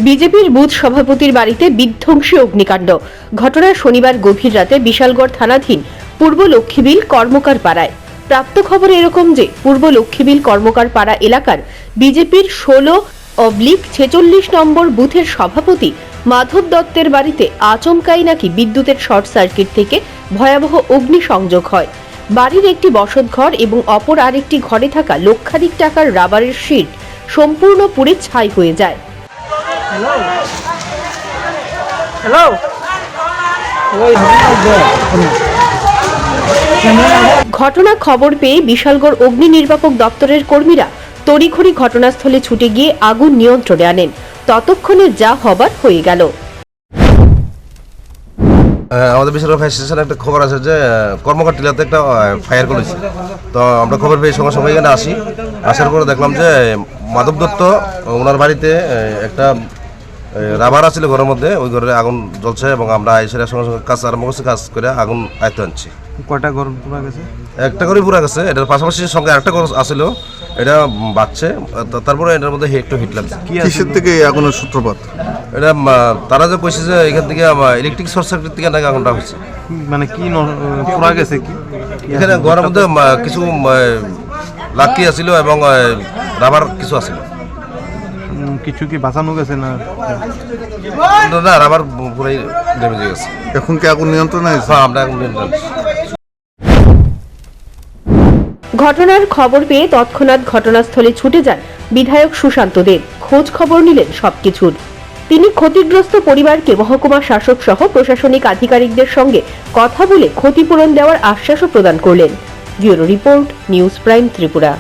বিজেপির বুথ সভাপতির বাড়িতে বিধ্বংসী অগ্নিকাণ্ড। ঘটনা শনিবার গভীর রাতে বিশালগড় থানাধীন পূর্ব লক্ষ্মীবিল কর্মকার পাড়ায়। প্রাপ্ত খবর এরকম যে পূর্ব লক্ষ্মীবিল কর্মকার পাড়া এলাকার বিজেপির 16/46 নম্বর বুথের সভাপতি মাধব দত্তের বাড়িতে আচমকাই নাকি বিদ্যুতের শর্ট সার্কিট থেকে ভয়াবহ অগ্নিসংযোগ হয়। বাড়ির একটি বসতঘর এবং অপর আরেকটি ঘরে থাকা লক্ষাধিক টাকার রাবারের শিট সম্পূর্ণ পুড়ে ছাই হয়ে যায়। ঘটনা খবর পেয়ে বিশালগড় অগ্নি নির্বাপক দপ্তরের কর্মীরা তড়িঘড়ি ঘটনাস্থলে ছুটে গিয়ে আগুন নিয়ন্ত্রণে আনেন। ততক্ষণে যা হবার হয়ে গেল। আমাদের বিশালগড় ফায়ার স্টেশনে একটা খবর আছে যে কর্মকার টিলাতে একটা ফায়ার করেছে। তো আমরা খবর পেয়ে সঙ্গে সঙ্গে এখানে আসার পরে দেখলাম যে মাধব দত্ত ওনার বাড়িতে একটা রাবার আছিল ঘরের মধ্যে, ওই ঘরে আগুন জ্বলছে এবং আমরা এসে সঙ্গে সঙ্গে কাজ আরম্ভ করছি, কাজ করে আগুন আয়ত্ত আনছি। কয়টা ঘর পুরা গেছে? একটা করে পুরা গেছে। এটার পাশাপাশি সঙ্গে আরেকটা ঘর আসছিল, এটা বাঁচছে। তারপরে এটার মধ্যে একটু হিট লাগছে। কিসের থেকে এই আগুনের সূত্রপাত? এটা তারা যে কইছে যে এখান থেকে ইলেকট্রিক শর্ট সার্কিট থেকে নাকি আগুনটা হয়েছে। মানে কি পুরা গেছে? কি এখানে ঘরের মধ্যে কিছু লাকি আছিল এবং রাবার কিছু আছিল। কিছু কি বাঁচানো গেছে না? না, রাবার পুরাই ড্যামেজ হয়ে গেছে। এখন কি আগুন নিয়ন্ত্রণে আছে? হ্যাঁ, আমরা আগুন নিয়ন্ত্রণে। ঘটনার খবর পেয়ে তৎক্ষণাৎ ঘটনাস্থলে ছুটে যান বিধায়ক সুশান্ত দেব। খোঁজ খবর নিলেন সবকিছুর। তিনি ক্ষতিগ্রস্ত পরিবারকে মহকুমা শাসক সহ প্রশাসনিক আধিকারিকদের সঙ্গে কথা বলে ক্ষতিপূরণ দেওয়ার আশ্বাসও প্রদান করলেন। Bureau report, news prime Tripura.